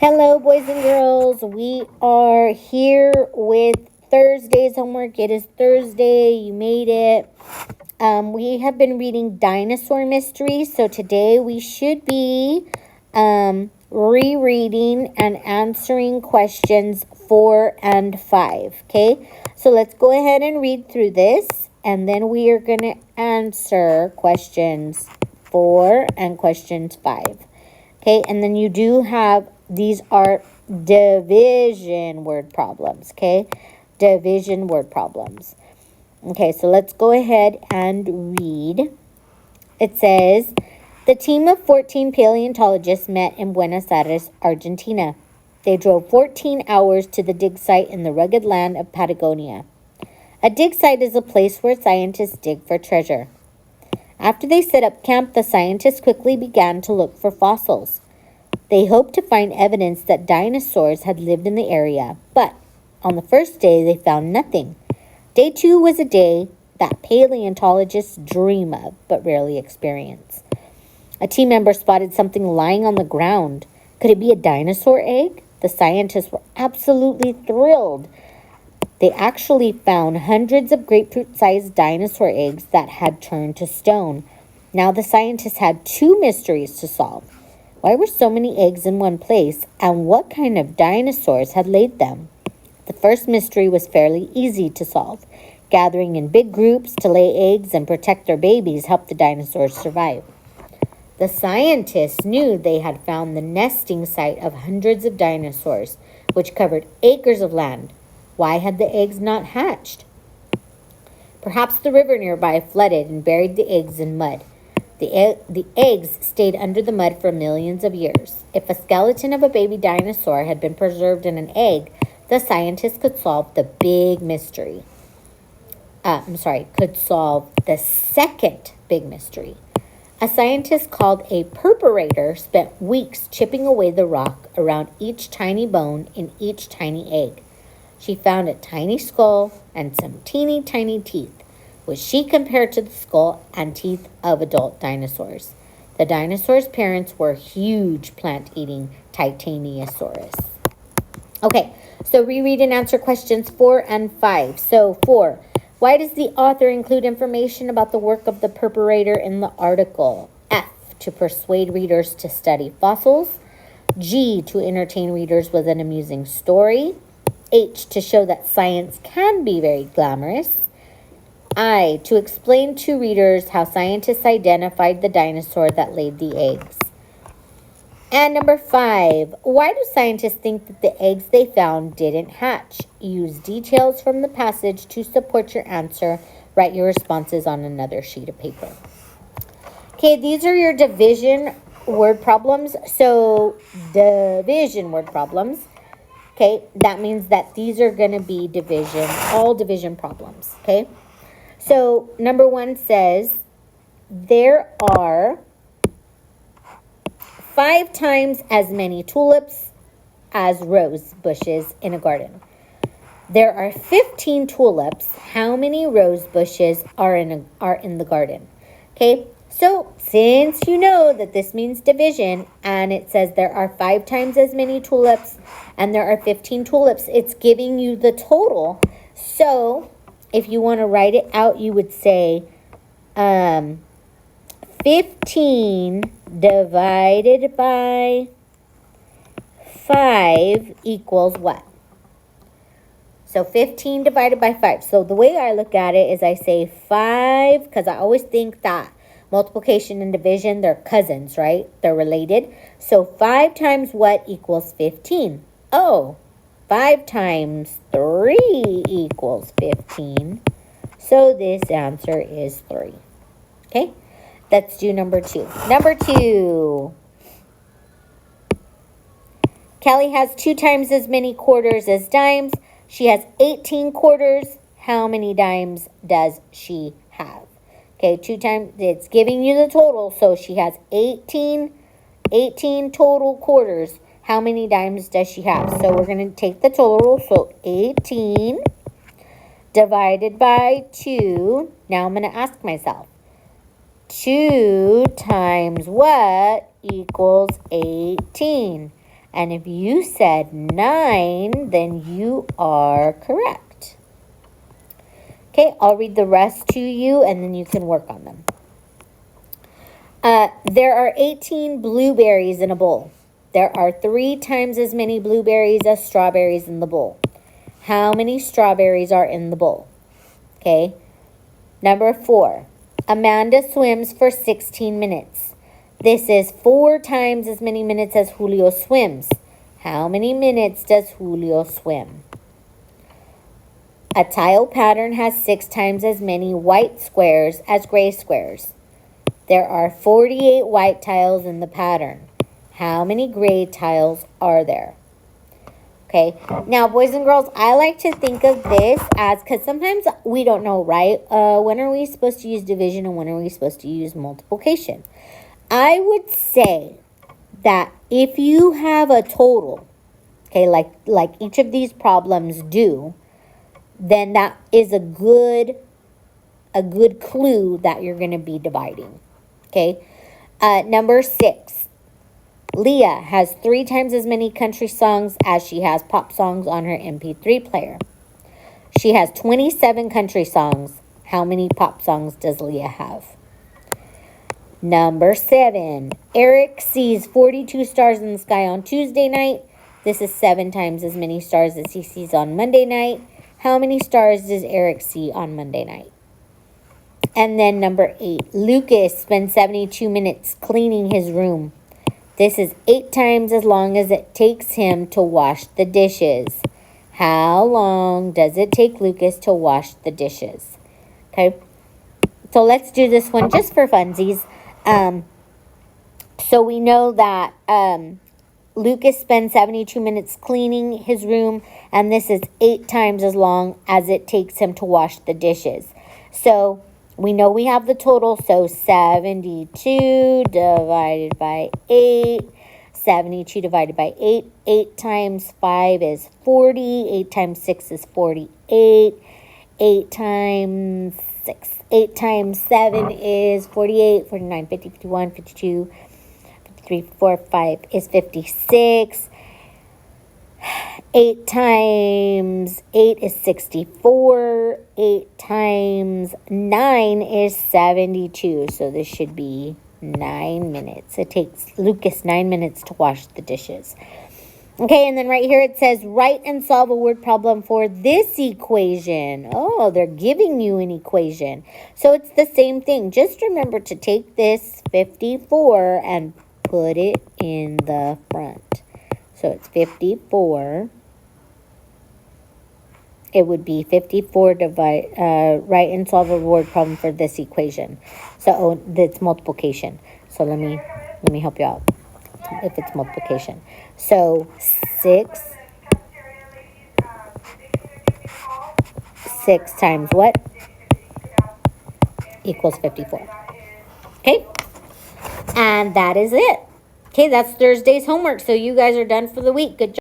Hello, boys and girls. We are here with Thursday's homework. It is Thursday. You made it. We have been reading Dinosaur Mysteries. So today we should be rereading and answering questions 4 and 5. Okay, so let's go ahead and read through this. And then we are going to answer questions 4 and questions 5. Okay, and then you do have, these are division word problems, okay? Division word problems. Okay, so let's go ahead and read. It says, the team of 14 paleontologists met in Buenos Aires, Argentina. They drove 14 hours to the dig site in the rugged land of Patagonia. A dig site is a place where scientists dig for treasure. After they set up camp, the scientists quickly began to look for fossils. They hoped to find evidence that dinosaurs had lived in the area, but on the first day they found nothing. Day 2 was a day that paleontologists dream of, but rarely experience. A team member spotted something lying on the ground. Could it be a dinosaur egg? The scientists were absolutely thrilled. They actually found hundreds of grapefruit-sized dinosaur eggs that had turned to stone. Now the scientists had 2 mysteries to solve. Why were so many eggs in one place, and what kind of dinosaurs had laid them? The first mystery was fairly easy to solve. Gathering in big groups to lay eggs and protect their babies helped the dinosaurs survive. The scientists knew they had found the nesting site of hundreds of dinosaurs, which covered acres of land. Why had the eggs not hatched? Perhaps the river nearby flooded and buried the eggs in mud. The eggs stayed under the mud for millions of years. If a skeleton of a baby dinosaur had been preserved in an egg, the scientists could solve the big mystery. Could solve the second big mystery. A scientist called a perforator spent weeks chipping away the rock around each tiny bone in each tiny egg. She found a tiny skull and some teeny tiny teeth, which she compared to the skull and teeth of adult dinosaurs. The dinosaurs' parents were huge plant-eating Titanosaurus. Okay, so reread and answer questions 4 and 5. So 4, why does the author include information about the work of the perforator in the article? F, to persuade readers to study fossils. G, to entertain readers with an amusing story. H, to show that science can be very glamorous. I, to explain to readers how scientists identified the dinosaur that laid the eggs. And number 5, why do scientists think that the eggs they found didn't hatch? Use details from the passage to support your answer. Write your responses on another sheet of paper. Okay, these are your division word problems. So, division word problems. Okay, that means that these are going to be division, all division problems. Okay, so number 1 says, there are 5 times as many tulips as rose bushes in a garden. There are 15 tulips. How many rose bushes are in the garden? Okay, so since you know that this means division, and it says there are 5 times as many tulips and there are 15 tulips, it's giving you the total. So if you want to write it out, you would say 15 divided by 5 equals what? So 15 divided by 5. So the way I look at it is I say 5, because I always think that multiplication and division, they're cousins, right? They're related. So 5 times what equals 15? Oh, 5 times 3 equals 15. So this answer is 3. Okay, let's do number 2. Number 2. Kelly has 2 times as many quarters as dimes. She has 18 quarters. How many dimes does she have? Okay, 2 times, it's giving you the total. So she has 18 total quarters. How many dimes does she have? So we're going to take the total. So 18 divided by 2. Now I'm going to ask myself, 2 times what equals 18? And if you said 9, then you are correct. Okay, I'll read the rest to you and then you can work on them. There are 18 blueberries in a bowl. There are 3 times as many blueberries as strawberries in the bowl. How many strawberries are in the bowl? Okay. Number 4. Amanda swims for 16 minutes. This is 4 times as many minutes as Julio swims. How many minutes does Julio swim? A tile pattern has 6 times as many white squares as gray squares. There are 48 white tiles in the pattern. How many gray tiles are there? Okay, now boys and girls, I like to think of this as, because sometimes we don't know, right? When are we supposed to use division and when are we supposed to use multiplication? I would say that if you have a total, okay, like each of these problems do, then that is a good clue that you're going to be dividing. Okay, number 6. Leah has 3 times as many country songs as she has pop songs on her MP3 player. She has 27 country songs. How many pop songs does Leah have? Number 7. Eric sees 42 stars in the sky on Tuesday night. This is 7 times as many stars as he sees on Monday night. How many stars does Eric see on Monday night? And then number 8. Lucas spends 72 minutes cleaning his room. This is 8 times as long as it takes him to wash the dishes. How long does it take Lucas to wash the dishes? Okay, so let's do this one just for funsies. So we know that Lucas spends 72 minutes cleaning his room, and this is 8 times as long as it takes him to wash the dishes. So we know we have the total, so 72 divided by 8. 72 divided by 8. 8 times 5 is 40. 8 times 6 is 48. 8 times 6. 8 times 7 is 48. 49, 50, 51, 52, 53, 54, 5 is 56. 8 times 8 is 64. 8 times 9 is 72. So this should be 9 minutes. It takes Lucas 9 minutes to wash the dishes. Okay, and then right here it says, write and solve a word problem for this equation. Oh, they're giving you an equation. So it's the same thing. Just remember to take this 54 and put it in the front. So it's 54. It would be 54 write and solve a word problem for this equation. So that's multiplication. So let me help you out if it's multiplication. So 6 times what? Equals 54. Okay? And that is it. Okay, that's Thursday's homework. So you guys are done for the week. Good job.